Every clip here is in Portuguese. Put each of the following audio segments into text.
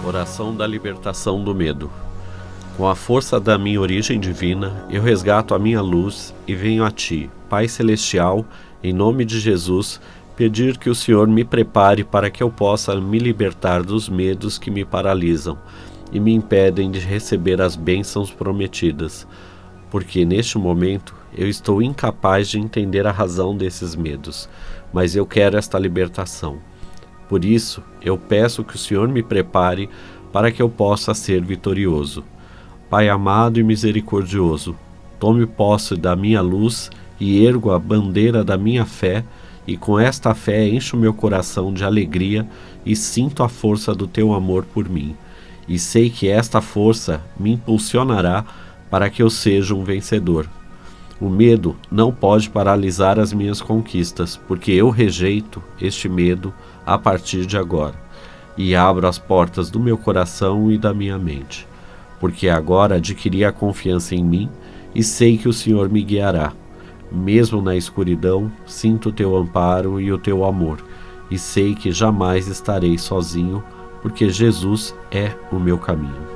Oração da libertação do medo. Com a força da minha origem divina, eu resgato a minha luz e venho a Ti, Pai Celestial, em nome de Jesus, pedir que o Senhor me prepare para que eu possa me libertar dos medos que me paralisam e me impedem de receber as bênçãos prometidas, porque neste momento eu estou incapaz de entender a razão desses medos, mas eu quero esta libertação. Por isso, eu peço que o Senhor me prepare para que eu possa ser vitorioso. Pai amado e misericordioso, tome posse da minha luz e ergo a bandeira da minha fé, e com esta fé encho meu coração de alegria e sinto a força do Teu amor por mim. E sei que esta força me impulsionará para que eu seja um vencedor. O medo não pode paralisar as minhas conquistas, porque eu rejeito este medo a partir de agora, e abro as portas do meu coração e da minha mente, porque agora adquiri a confiança em mim e sei que o Senhor me guiará. Mesmo na escuridão, sinto o Teu amparo e o Teu amor, e sei que jamais estarei sozinho, porque Jesus é o meu caminho.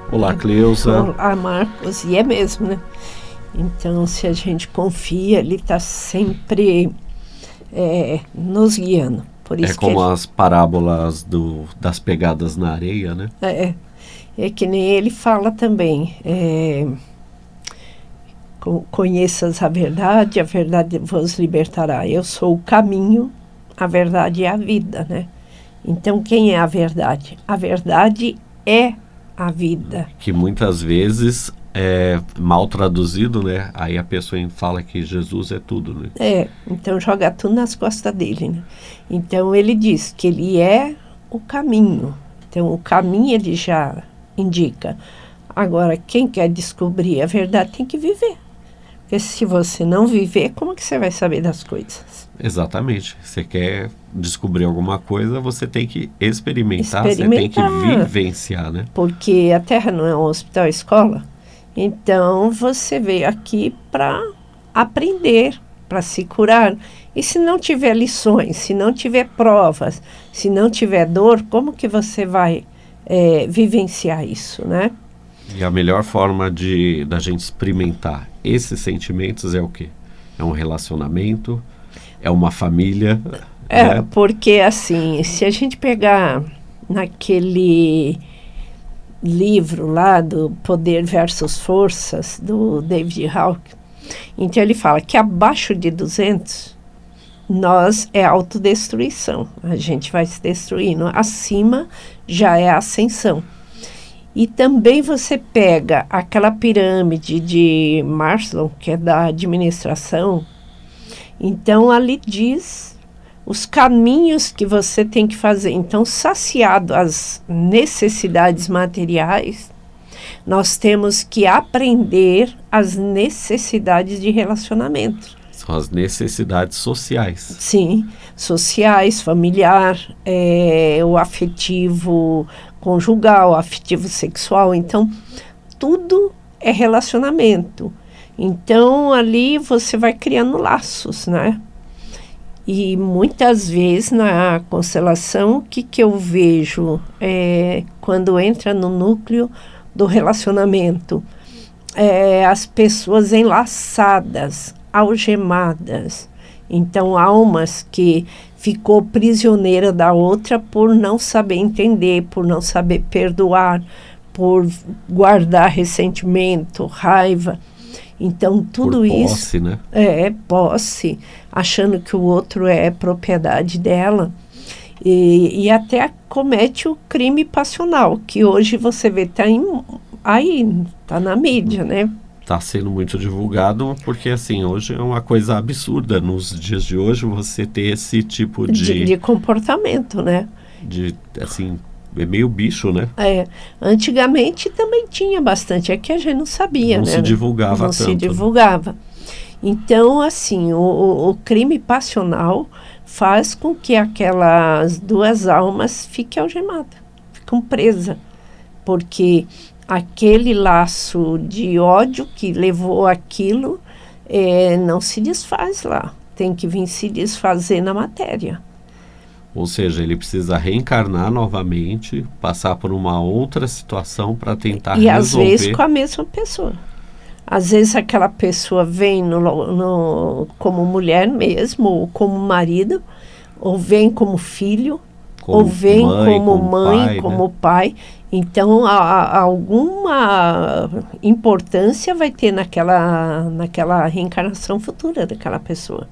Olá, Cleusa. Olá, Marcos, e é mesmo, né? Então, se a gente confia, Ele está sempre nos guiando. Por isso como as parábolas das pegadas na areia, né? É que nem Ele fala também. Conheças a verdade vos libertará. Eu sou o caminho, a verdade e a vida, né? Então, quem é a verdade? A verdade é a vida. Que muitas vezes é mal traduzido, né? Aí a pessoa fala que Jesus é tudo, né? Então joga tudo nas costas dele, né? Então ele diz que ele é o caminho. Então o caminho ele já indica. Agora, quem quer descobrir a verdade tem que viver. Porque se você não viver, como que você vai saber das coisas? Exatamente. Você quer descobrir alguma coisa, você tem que experimentar. Você tem que vivenciar, né? Porque a Terra não é um hospital, escola. Então, você veio aqui para aprender, para se curar. E se não tiver lições, se não tiver provas, se não tiver dor, como que você vai vivenciar isso, né? E a melhor forma da gente experimentar esses sentimentos é o quê? É um relacionamento? É uma família? Né? Porque assim, se a gente pegar naquele livro lá do Poder versus Forças, do David Hawkins, então ele fala que abaixo de 200, é autodestruição. A gente vai se destruindo. Acima já é ascensão. E também você pega aquela pirâmide de Maslow, que é da administração, então ali diz os caminhos que você tem que fazer. Então, saciado as necessidades materiais, nós temos que aprender as necessidades de relacionamento. São as necessidades sociais. Sim, sociais, familiar, o afetivo conjugal, o afetivo sexual. Então, tudo é relacionamento. Então, ali você vai criando laços, né? E muitas vezes na constelação, o que eu vejo quando entra no núcleo do relacionamento? As pessoas enlaçadas, algemadas. Então, almas que ficou prisioneira da outra por não saber entender, por não saber perdoar, por guardar ressentimento, raiva. Então, tudo isso... Posse, né? Posse, achando que o outro é propriedade dela. E até comete o crime passional, que hoje você vê, tá na mídia, né? Está sendo muito divulgado, porque assim, hoje é uma coisa absurda, nos dias de hoje, você ter esse tipo de comportamento, né? É meio bicho, né? Antigamente também tinha bastante, é que a gente não sabia, né? Não se divulgava tanto. Não se divulgava. Então, assim, o crime passional faz com que aquelas duas almas fiquem algemadas, ficam presas, porque aquele laço de ódio que levou aquilo não se desfaz lá, tem que vir se desfazer na matéria. Ou seja, ele precisa reencarnar novamente, passar por uma outra situação para tentar E às resolver. vezes com a mesma pessoa. Às vezes aquela pessoa vem como mulher mesmo, ou como marido, ou vem como filho, ou vem como mãe, pai, como né? pai. Então, alguma importância vai ter naquela reencarnação futura daquela pessoa.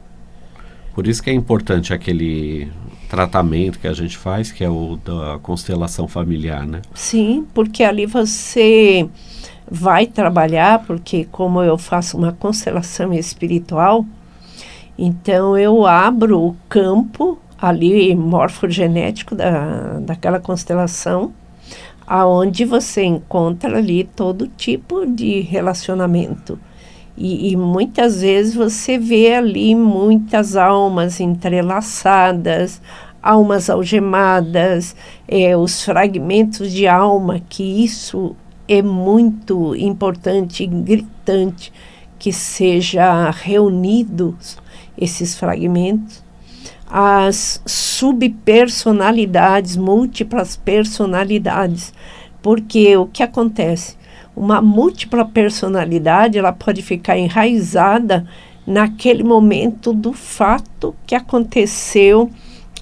Por isso que é importante aquele tratamento que a gente faz, que é o da constelação familiar, né? Sim, porque ali você vai trabalhar, porque como eu faço uma constelação espiritual, então eu abro o campo ali morfogenético daquela constelação, aonde você encontra ali todo tipo de relacionamento. E muitas vezes você vê ali muitas almas entrelaçadas, almas algemadas, os fragmentos de alma, que isso é muito importante e gritante que seja reunidos esses fragmentos. As subpersonalidades, múltiplas personalidades, porque o que acontece? Uma múltipla personalidade, ela pode ficar enraizada naquele momento do fato que aconteceu,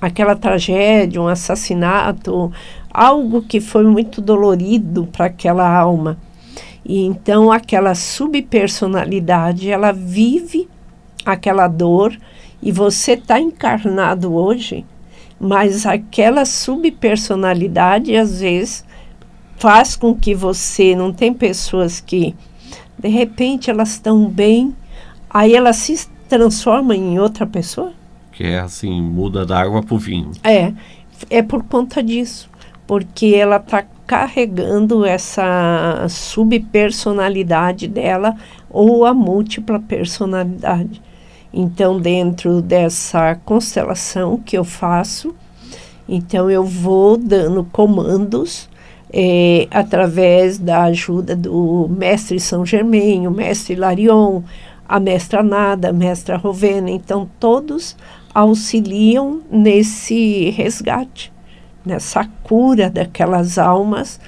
aquela tragédia, um assassinato, algo que foi muito dolorido para aquela alma. E então aquela subpersonalidade, ela vive aquela dor, e você está encarnado hoje, mas aquela subpersonalidade às vezes faz com que você, não tem pessoas que de repente elas estão bem, aí elas se transformam em outra pessoa? Que é assim, muda da água para o vinho. É por conta disso, porque ela está carregando essa subpersonalidade dela ou a múltipla personalidade. Então, dentro dessa constelação que eu faço, então eu vou dando comandos através da ajuda do mestre São Germain, o mestre Hilarion, a mestra Nada, a mestra Rovena. Então, todos auxiliam nesse resgate, nessa cura daquelas almas,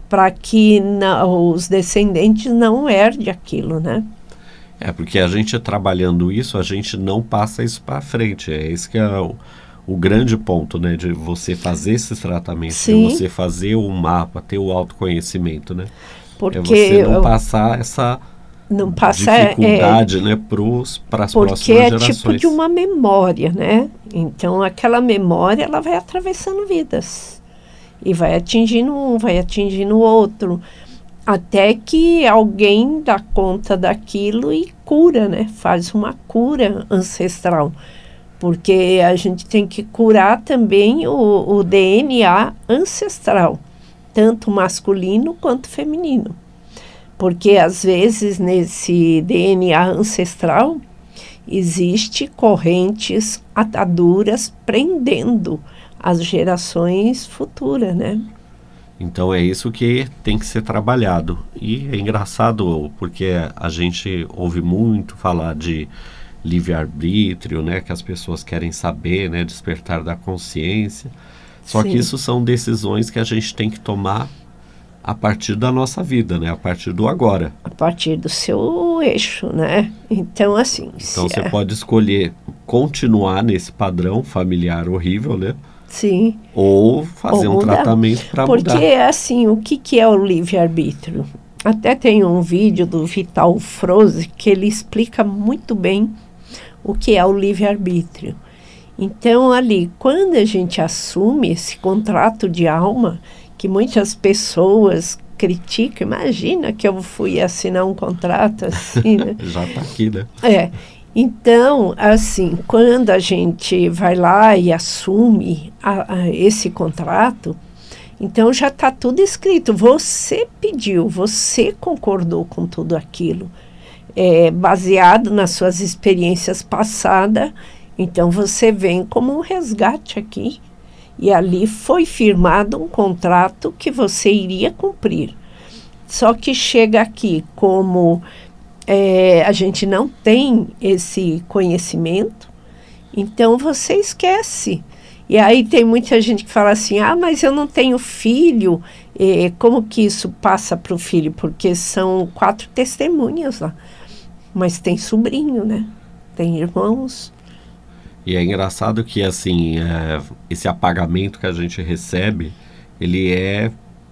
para que os descendentes não herdem aquilo, né? Porque a gente trabalhando isso, a gente não passa isso para frente. É esse que é o grande ponto, né? De você fazer esses tratamentos, Sim. de você fazer o mapa, ter o autoconhecimento, né? Porque você não passar essa dificuldade, né, para as próximas gerações. Porque é tipo de uma memória, né? Então, aquela memória, ela vai atravessando vidas. E vai atingindo um, vai atingindo o outro. Até que alguém dá conta daquilo e cura, né? Faz uma cura ancestral. Porque a gente tem que curar também o DNA ancestral, tanto masculino quanto feminino. Porque às vezes nesse DNA ancestral existe correntes, ataduras prendendo as gerações futuras, né? Então é isso que tem que ser trabalhado. E é engraçado porque a gente ouve muito falar de livre-arbítrio, né, que as pessoas querem saber, né, despertar da consciência. Só Sim. que isso são decisões que a gente tem que tomar a partir da nossa vida, né, a partir do agora. A partir do seu eixo, né? Então, assim... Então você pode escolher continuar nesse padrão familiar horrível, né? Sim. Ou fazer um tratamento para mudar. Porque, assim, o que é o livre-arbítrio? Até tem um vídeo do Vital Froze que ele explica muito bem o que é o livre-arbítrio. Então, ali, quando a gente assume esse contrato de alma, que muitas pessoas criticam, imagina que eu fui assinar um contrato assim, né? Já está aqui, né? Então, assim, quando a gente vai lá e assume esse contrato, então já está tudo escrito. Você pediu, você concordou com tudo aquilo. Baseado nas suas experiências passadas, então você vem como um resgate aqui. E ali foi firmado um contrato que você iria cumprir. Só que chega aqui como... a gente não tem esse conhecimento, então você esquece. E aí tem muita gente que fala assim, mas eu não tenho filho, como que isso passa para o filho? Porque são 4 testemunhas lá, mas tem sobrinho, né? Tem irmãos. E é engraçado que, assim, esse apagamento que a gente recebe, ele é,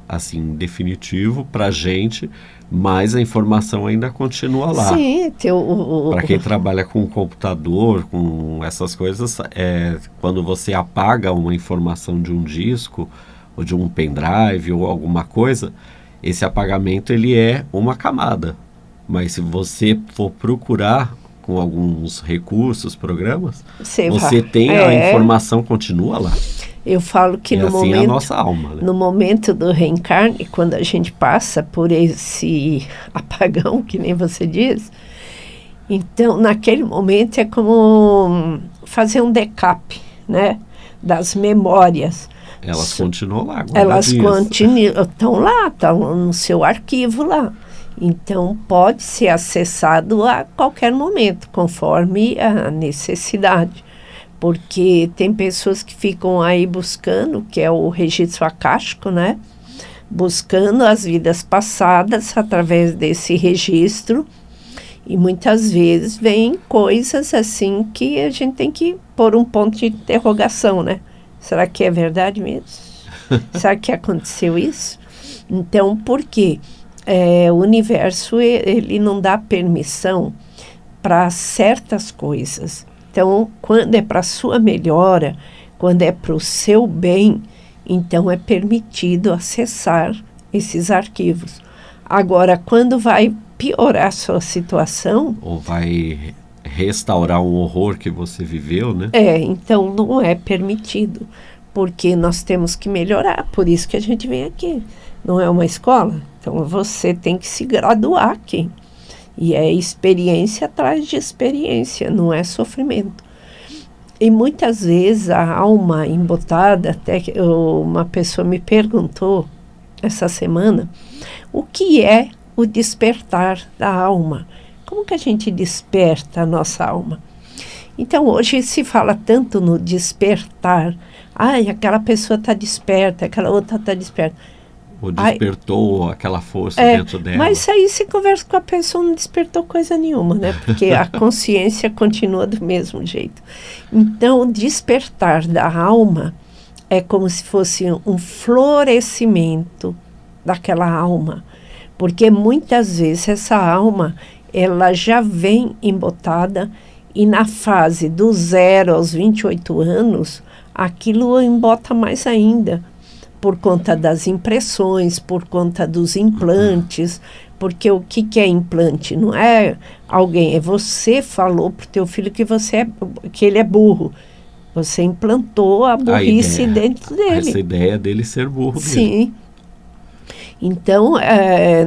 assim, definitivo para a gente, mas a informação ainda continua lá. Sim, Para quem trabalha com computador, com essas coisas, quando você apaga uma informação de um disco, ou de um pendrive, ou alguma coisa, esse apagamento ele é uma camada. Mas se você for procurar com alguns recursos, programas, você tem a informação continua lá. Eu falo que no assim momento, é a nossa alma, né? No momento do reencarne, quando a gente passa por esse apagão, que nem você diz, então naquele momento é como fazer um backup, né, das memórias. Elas continuam lá, elas estão lá, estão no seu arquivo lá. Então pode ser acessado a qualquer momento, conforme a necessidade. Porque tem pessoas que ficam aí buscando, que é o registro acástico, né? Buscando as vidas passadas através desse registro. E muitas vezes vem coisas assim que a gente tem que pôr um ponto de interrogação, né? Será que é verdade mesmo? Será que aconteceu isso? Então, por quê? O universo, ele não dá permissão para certas coisas. Então, quando é para a sua melhora, quando é para o seu bem, então é permitido acessar esses arquivos. Agora, quando vai piorar a sua situação... Ou vai restaurar um horror que você viveu, né? Então não é permitido, porque nós temos que melhorar, por isso que a gente vem aqui. Não é uma escola? Então você tem que se graduar aqui. E é experiência atrás de experiência, não é sofrimento. E muitas vezes a alma embotada, até que uma pessoa me perguntou essa semana, o que é o despertar da alma? Como que a gente desperta a nossa alma? Então hoje se fala tanto no despertar, aquela pessoa está desperta, aquela outra está desperta. Ou despertou aquela força dentro dela. Mas aí você conversa com a pessoa, não despertou coisa nenhuma, né? Porque a consciência continua do mesmo jeito. Então, o despertar da alma é como se fosse um florescimento daquela alma. Porque muitas vezes essa alma, ela já vem embotada e na fase do 0 aos 28 anos, aquilo embota mais ainda. Por conta das impressões, por conta dos implantes, porque o que é implante? Não é alguém, é você falou para o teu filho que ele é burro. Você implantou a burrice dentro dele. Essa ideia dele ser burro mesmo. Sim. Então,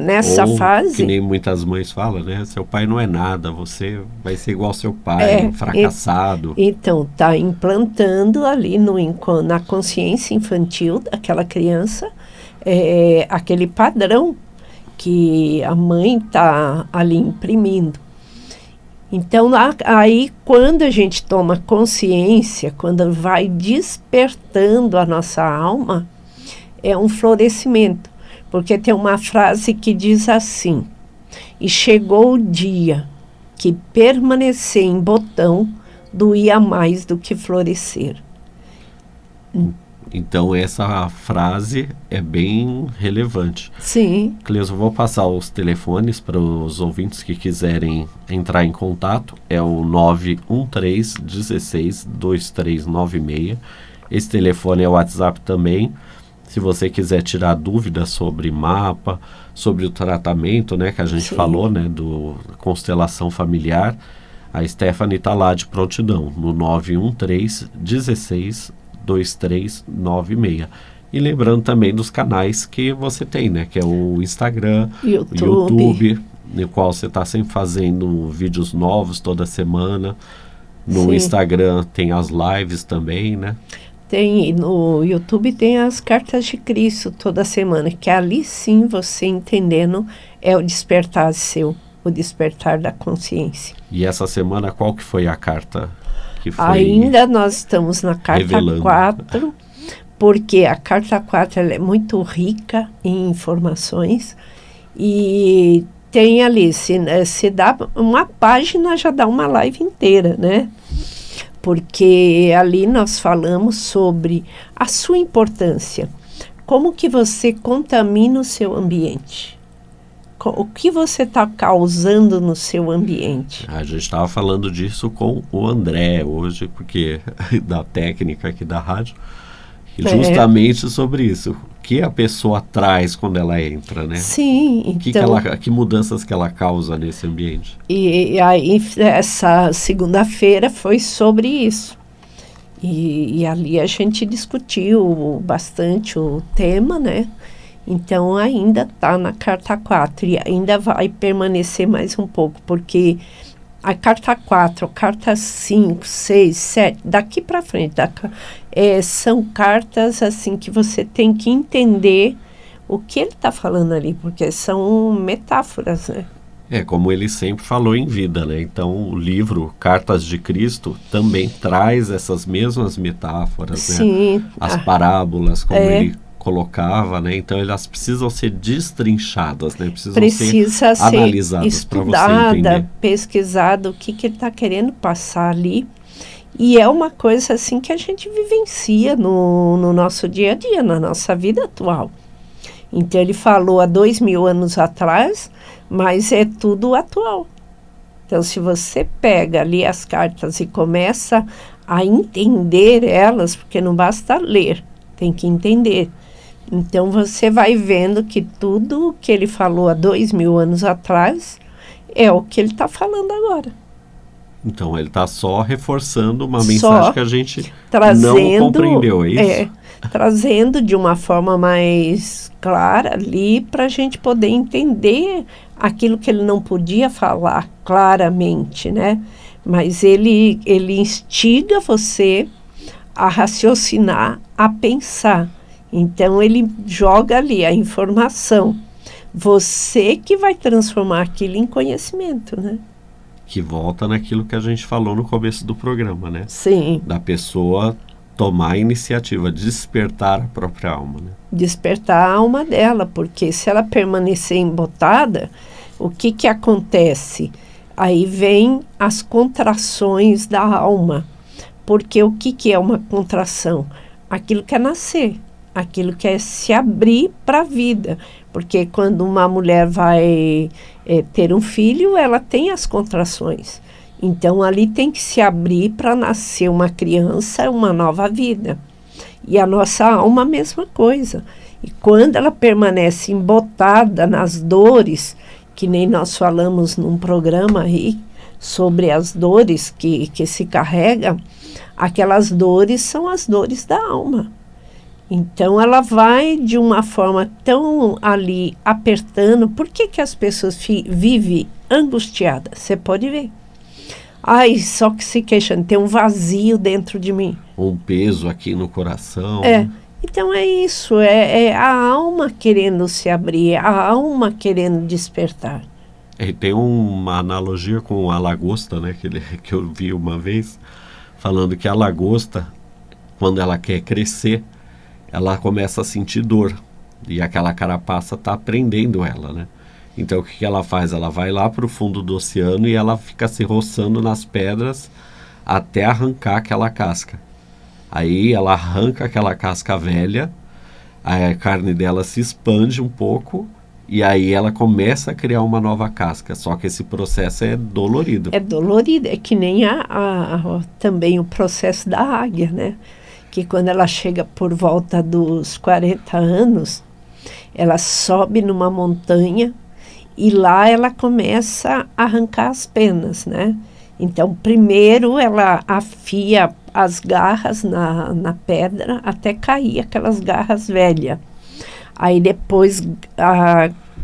nessa fase... que nem muitas mães falam, né? Seu pai não é nada, você vai ser igual ao seu pai, fracassado. Então, está implantando ali na consciência infantil daquela criança aquele padrão que a mãe está ali imprimindo. Então, aí quando a gente toma consciência, quando vai despertando a nossa alma, é um florescimento. Porque tem uma frase que diz assim: e chegou o dia que permanecer em botão doía mais do que florescer. Então essa frase é bem relevante. Sim. Cleusa, eu vou passar os telefones para os ouvintes que quiserem entrar em contato. É o 913 16 2396. Esse telefone é o WhatsApp também. Se você quiser tirar dúvidas sobre mapa, sobre o tratamento, né, que a gente falou, né, do constelação familiar, a Stephanie está lá de prontidão, no 913 16 2396. E lembrando também dos canais que você tem, né, que é o Instagram, o YouTube, no qual você está sempre fazendo vídeos novos toda semana. No Instagram tem as lives também, né? Tem, no YouTube tem as cartas de Cristo toda semana, que ali sim você entendendo é o despertar seu, o despertar da consciência. E essa semana qual que foi a carta que foi Ainda nós estamos na carta revelando. 4, porque a carta 4 ela é muito rica em informações e tem ali, se dá uma página, já dá uma live inteira, né? Porque ali nós falamos sobre a sua importância. Como que você contamina o seu ambiente? O que você está causando no seu ambiente? A gente estava falando disso com o André hoje, porque da técnica aqui da rádio, justamente sobre isso. O que a pessoa traz quando ela entra, né? Sim, então... Que mudanças que ela causa nesse ambiente? E aí, essa segunda-feira foi sobre isso. E ali a gente discutiu bastante o tema, né? Então, ainda está na carta 4 e ainda vai permanecer mais um pouco, porque a carta 4, a carta 5, 6, 7, daqui para frente, são cartas assim que você tem que entender o que ele está falando ali, porque são metáforas, né? Como ele sempre falou em vida, né? Então, o livro Cartas de Cristo também traz essas mesmas metáforas, Sim, né? As parábolas, como ele colocava, né? Então, elas precisam ser destrinchadas, né? Precisa ser analisadas para você entender. Pesquisado o que ele está querendo passar ali. E é uma coisa assim que a gente vivencia no nosso dia a dia, na nossa vida atual. Então, ele falou há 2000 anos atrás, mas é tudo atual. Então, se você pega ali as cartas e começa a entender elas, porque não basta ler, tem que entender. Então, você vai vendo que tudo que ele falou há 2000 anos atrás é o que ele está falando agora. Então, ele está só reforçando uma mensagem que a gente não compreendeu, é isso? Trazendo de uma forma mais clara ali para a gente poder entender aquilo que ele não podia falar claramente, né? Mas ele instiga você a raciocinar, a pensar. Então, ele joga ali a informação. Você que vai transformar aquilo em conhecimento, né? Que volta naquilo que a gente falou no começo do programa, né? Sim. Da pessoa tomar a iniciativa, despertar a própria alma, né? Despertar a alma dela, porque se ela permanecer embotada, o que acontece? Aí vem as contrações da alma. Porque o que é uma contração? Aquilo que é nascer, aquilo que é se abrir para a vida. Porque quando uma mulher vai ter um filho, ela tem as contrações. Então, ali tem que se abrir para nascer uma criança, uma nova vida. E a nossa alma, a mesma coisa. E quando ela permanece embotada nas dores, que nem nós falamos num programa aí, sobre as dores que se carregam, aquelas dores são as dores da alma. Então, ela vai de uma forma tão ali apertando. Por que as pessoas vivem angustiadas? Você pode ver. Ai, só que se queixando, tem um vazio dentro de mim. Um peso aqui no coração. Então é isso, é a alma querendo se abrir, a alma querendo despertar. Tem uma analogia com a lagosta, né, que eu vi uma vez, falando que a lagosta, quando ela quer crescer, ela começa a sentir dor. E aquela carapaça está prendendo ela, né? Então, o que ela faz? Ela vai lá para o fundo do oceano e ela fica se roçando nas pedras até arrancar aquela casca. Aí, ela arranca aquela casca velha, a carne dela se expande um pouco e aí ela começa a criar uma nova casca. Só que esse processo é dolorido. É dolorido, é que nem também o processo da águia, né? Que quando ela chega por volta dos 40 anos, ela sobe numa montanha, e lá ela começa a arrancar as penas, né? Então, primeiro ela afia as garras na pedra até cair aquelas garras velhas. Aí depois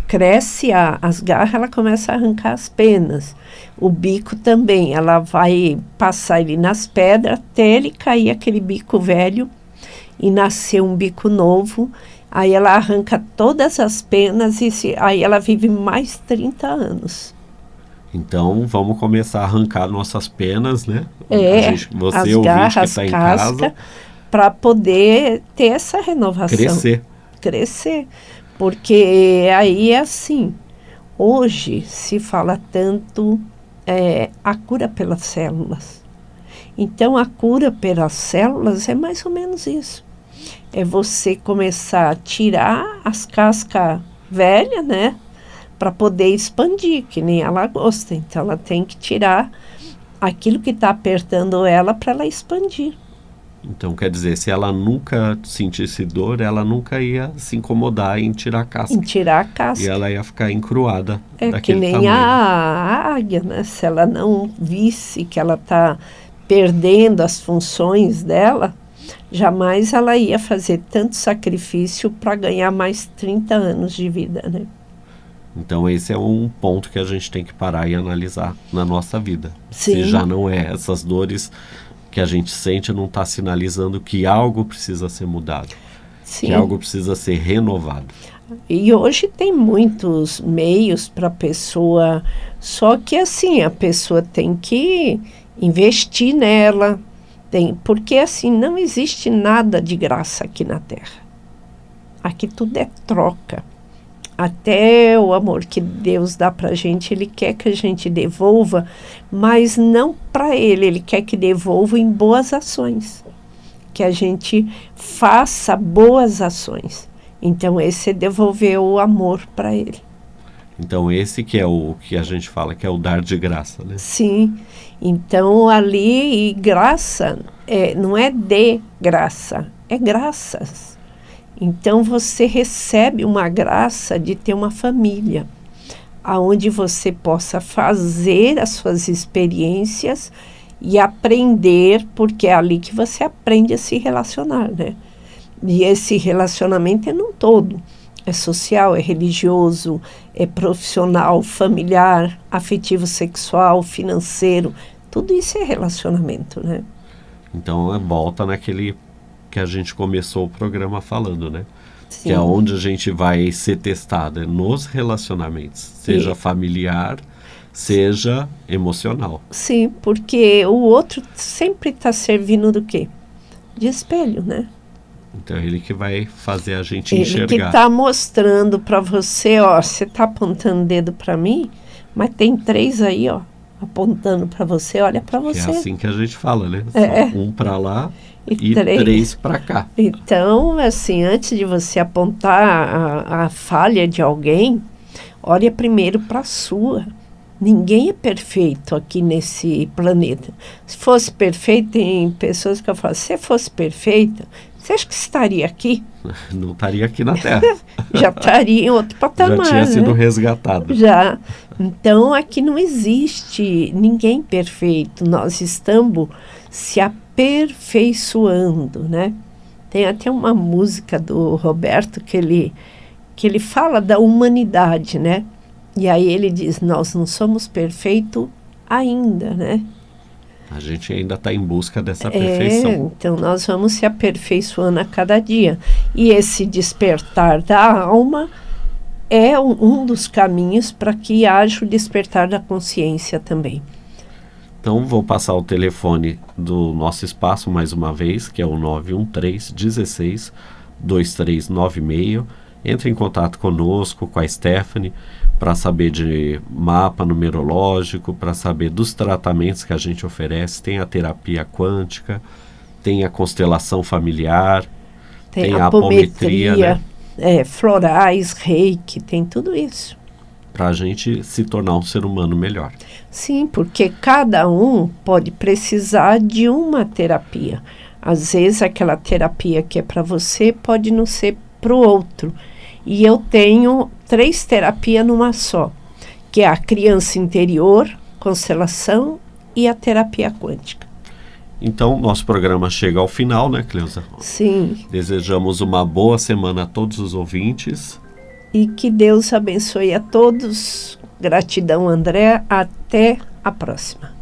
cresce as garras, ela começa a arrancar as penas. O bico também, ela vai passar ele nas pedras até ele cair aquele bico velho e nascer um bico novo. Aí ela arranca todas as penas e aí ela vive mais 30 anos. Então, vamos começar a arrancar nossas penas, né? As ouvinte garras, que está em casa, para poder ter essa renovação. Crescer. Porque aí é assim, hoje se fala tanto a cura pelas células. Então, a cura pelas células é mais ou menos isso. É você começar a tirar as cascas velhas, né? Para poder expandir, que nem a lagosta. Então, ela tem que tirar aquilo que está apertando ela para ela expandir. Então, quer dizer, se ela nunca sentisse dor, ela nunca ia se incomodar em tirar a casca. Em tirar a casca. E ela ia ficar encruada daquele que nem tamanho. A águia, né? Se ela não visse que ela está perdendo as funções dela, jamais ela ia fazer tanto sacrifício para ganhar mais 30 anos de vida, né? Então, esse é um ponto que a gente tem que parar e analisar na nossa vida. Sim. Se já não é, essas dores que a gente sente não está sinalizando que algo precisa ser mudado. Sim. Que algo precisa ser renovado. E hoje tem muitos meios para a pessoa, só que assim, a pessoa tem que investir nela, porque assim, não existe nada de graça aqui na Terra. Aqui tudo é troca. Até o amor que Deus dá para a gente, Ele quer que a gente devolva, mas não para Ele quer que devolva em boas ações. Que a gente faça boas ações. Então, esse é devolver o amor para Ele. Então, esse que é o que a gente fala, que é o dar de graça, né? Sim. Então, ali, e graça, não é de graça, é graças. Então, você recebe uma graça de ter uma família, onde você possa fazer as suas experiências e aprender, porque é ali que você aprende a se relacionar, né? E esse relacionamento é num todo. É social, é religioso, é profissional, familiar, afetivo, sexual, financeiro. Tudo isso é relacionamento, né? Então, volta naquele que a gente começou o programa falando, né? Sim. Que é onde a gente vai ser testada, nos relacionamentos, seja familiar, seja emocional. Sim, porque o outro sempre está servindo do quê? De espelho, né? Então, ele que vai fazer a gente Ele enxergar. que está mostrando para você, ó, você está apontando o dedo para mim, mas tem 3 aí, ó, apontando para você, olha para você. É assim que a gente fala, né? Só um para lá e 3 para cá. Então, assim, antes de você apontar a falha de alguém, olha primeiro para a sua. Ninguém é perfeito aqui nesse planeta. Se fosse perfeito, tem pessoas que eu falo, se fosse perfeita, você acha que estaria aqui? Não estaria aqui na Terra. Já estaria em outro patamar. Já tinha sido né? resgatado. Já. Então, aqui não existe ninguém perfeito. Nós estamos se aperfeiçoando, né? Tem até uma música do Roberto que ele fala da humanidade, né? E aí ele diz, nós não somos perfeitos ainda, né? A gente ainda está em busca dessa perfeição. Então nós vamos se aperfeiçoando a cada dia. E esse despertar da alma é um dos caminhos para que haja o despertar da consciência também. Então vou passar o telefone do nosso espaço mais uma vez, que é o 913-16-2396. Entre em contato conosco, com a Stephanie, para saber de mapa numerológico, para saber dos tratamentos que a gente oferece. Tem a terapia quântica, tem a constelação familiar, tem a apometria, né? Florais, reiki, tem tudo isso. Para a gente se tornar um ser humano melhor. Sim, porque cada um pode precisar de uma terapia. Às vezes aquela terapia que é para você pode não ser para o outro. E eu tenho 3 terapias numa só, que é a criança interior, constelação e a terapia quântica. Então, nosso programa chega ao final, né, Cleusa? Sim. Desejamos uma boa semana a todos os ouvintes. E que Deus abençoe a todos. Gratidão, André. Até a próxima.